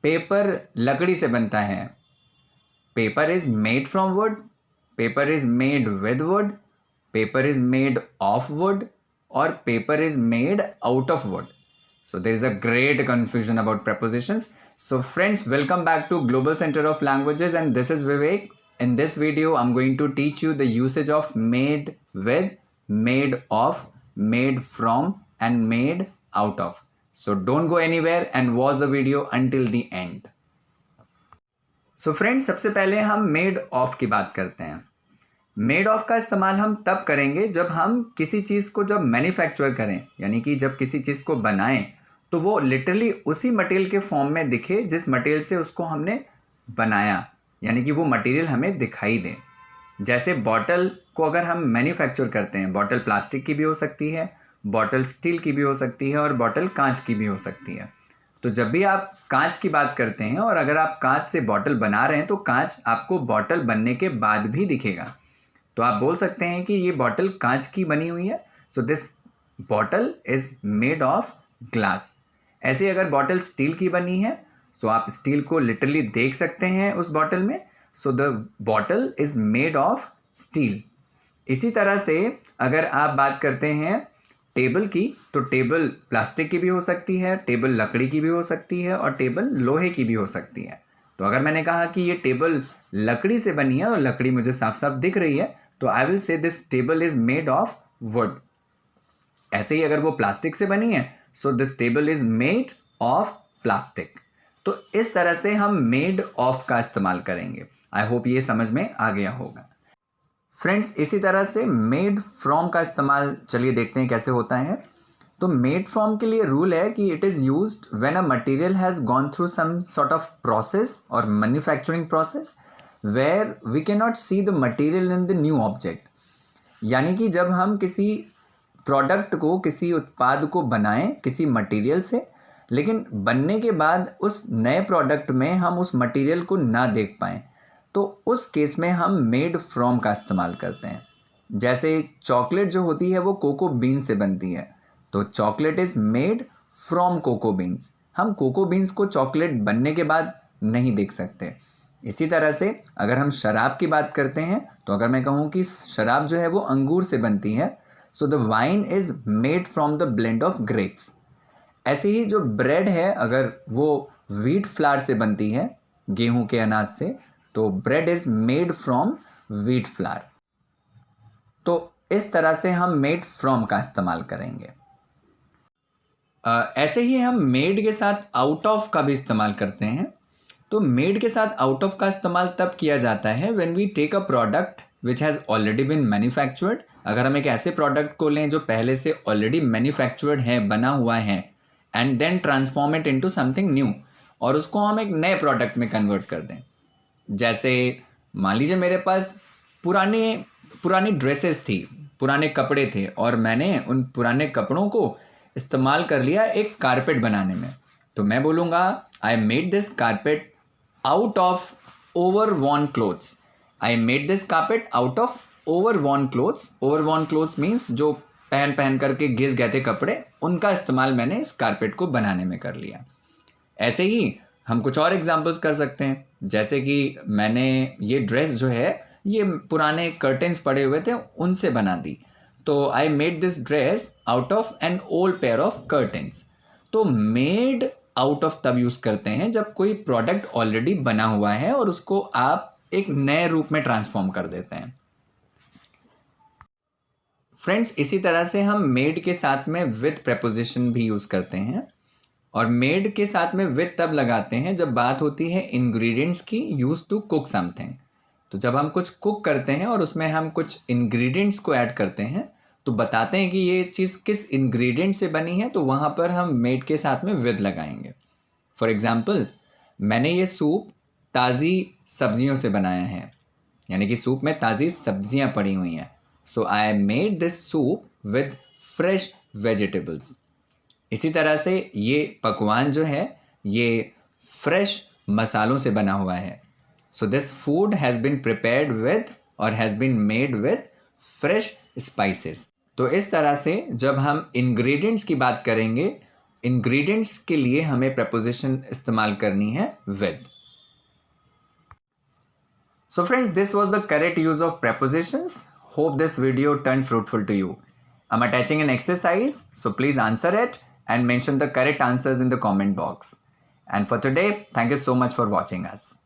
Paper लकड़ी से बनता है। Paper is made from wood, paper is made with wood, paper is made of wood, और paper is made out of wood. So there is a great confusion about prepositions. So friends, welcome back to Global Center of Languages, and this is Vivek. In this video, I'm going to teach you the usage of made with, made of, made from, and made out of. So don't go anywhere and watch the video until the end. So friends, सबसे पहले हम made of की बात करते हैं. Made of का इस्तेमाल हम तब करेंगे जब हम किसी चीज़ को जब मैन्युफैक्चर करें, यानी कि जब किसी चीज़ को बनाएं तो वो लिटरली उसी मटेरियल के फॉर्म में दिखे जिस मटेरियल से उसको हमने बनाया, यानी कि वो मटेरियल हमें दिखाई दे. जैसे बॉटल को अगर हम मैन्युफैक्चर करते हैं, बॉटल प्लास्टिक की भी हो सकती है, बॉटल स्टील की भी हो सकती है, और बॉटल कांच की भी हो सकती है. तो जब भी आप कांच की बात करते हैं और अगर आप कांच से बॉटल बना रहे हैं तो कांच आपको बॉटल बनने के बाद भी दिखेगा. तो आप बोल सकते हैं कि ये बॉटल कांच की बनी हुई है. So this bottle is made of glass. ऐसे ही अगर बॉटल स्टील की बनी है तो आप स्टील को लिटरली देख सकते हैं उस बॉटल में. So the bottle is made of steel. इसी तरह से अगर आप बात करते हैं टेबल की, तो टेबल प्लास्टिक की भी हो सकती है, टेबल लकड़ी की भी हो सकती है, और टेबल लोहे की भी हो सकती है. तो अगर मैंने कहा कि ये टेबल लकड़ी से बनी है और लकड़ी मुझे साफ साफ दिख रही है, तो I will say this table is made of would. ऐसे ही अगर वो प्लास्टिक से बनी है, so this table is made of plastic. तो इस तरह से हम मेड ऑफ का इस्तेमाल करेंगे. आई होप ये समझ में आ गया होगा. फ्रेंड्स, इसी तरह से मेड फ्रॉम का इस्तेमाल चलिए देखते हैं कैसे होता है. तो मेड फ्रॉम के लिए रूल है कि it is used when a material has gone through some sort of process और manufacturing process where we can not see the material in the new object. यानी कि जब हम किसी प्रोडक्ट को, किसी उत्पाद को बनाएं किसी मटेरियल से, लेकिन बनने के बाद उस नए प्रोडक्ट में हम उस मटेरियल को ना देख पाएँ, तो उस केस में हम मेड फ्रॉम का इस्तेमाल करते हैं. जैसे चॉकलेट जो होती है वो कोको बीन से बनती है, तो chocolate is made from cocoa beans. हम कोको बीन्स को चॉकलेट बनने के बाद नहीं देख सकते. इसी तरह से अगर हम शराब की बात करते हैं, तो अगर मैं कहूँ कि शराब जो है वो अंगूर से बनती है, so the wine is made from the blend of grapes. ऐसे ही जो ब्रेड है, अगर वो व्हीट फ्लावर से बनती है, गेहूं के अनाज से, तो bread is made from wheat flour. तो इस तरह से हम मेड फ्रॉम का इस्तेमाल करेंगे. ऐसे ही हम मेड के साथ आउट ऑफ का भी इस्तेमाल करते हैं. तो मेड के साथ आउट ऑफ का इस्तेमाल तब किया जाता है when we take a product which has already been manufactured. अगर हम एक ऐसे प्रोडक्ट को लें जो पहले से ऑलरेडी मैन्युफैक्चर्ड है, बना हुआ है, and then transform it into something new, और उसको हम एक नए प्रोडक्ट में कन्वर्ट कर दें. जैसे मान लीजिए मेरे पास पुरानी ड्रेसेस थी, पुराने कपड़े थे, और मैंने उन पुराने कपड़ों को इस्तेमाल कर लिया एक कारपेट बनाने में. तो मैं बोलूँगा I made this carpet out of over worn clothes. I made this carpet out of over worn clothes. Over worn clothes means जो पहन करके घिस गए थे कपड़े, उनका इस्तेमाल मैंने इस कारपेट को बनाने में कर लिया. ऐसे ही हम कुछ और एग्जांपल्स कर सकते हैं. जैसे कि मैंने ये ड्रेस जो है ये पुराने कर्टेंस पड़े हुए थे उनसे बना दी. तो आई made this dress out of an old pair of curtains. तो मेड आउट ऑफ तब यूज़ करते हैं जब कोई प्रोडक्ट ऑलरेडी बना हुआ है और उसको आप एक नए रूप में ट्रांसफॉर्म कर देते हैं. फ्रेंड्स, इसी तरह से हम मेड के साथ में विद प्रेपोजिशन भी यूज़ करते हैं. और मेड के साथ में विद तब लगाते हैं जब बात होती है इंग्रेडिएंट्स की, यूज टू कुक समथिंग. तो जब हम कुछ कुक करते हैं और उसमें हम कुछ इंग्रेडिएंट्स को ऐड करते हैं, तो बताते हैं कि ये चीज़ किस इंग्रेडिएंट से बनी है, तो वहाँ पर हम मेड के साथ में विद लगाएंगे. फॉर एग्जाम्पल, मैंने ये सूप ताज़ी सब्जियों से बनाया है, यानी कि सूप में ताज़ी सब्जियाँ पड़ी हुई हैं. So I made this soup with fresh vegetables. इसी तरह से ये पकवान जो है ये फ्रेश मसालों से बना हुआ है. So this food has been prepared with और has been made with fresh spices. तो इस तरह से जब हम इंग्रेडिएंट्स की बात करेंगे इंग्रेडिएंट्स के लिए हमें preposition इस्तेमाल करनी है with. So friends, this was the correct use of prepositions. Hope this video turned fruitful to you. I'm attaching an exercise, so please answer it and mention the correct answers in the comment box. And for today, thank you so much for watching us.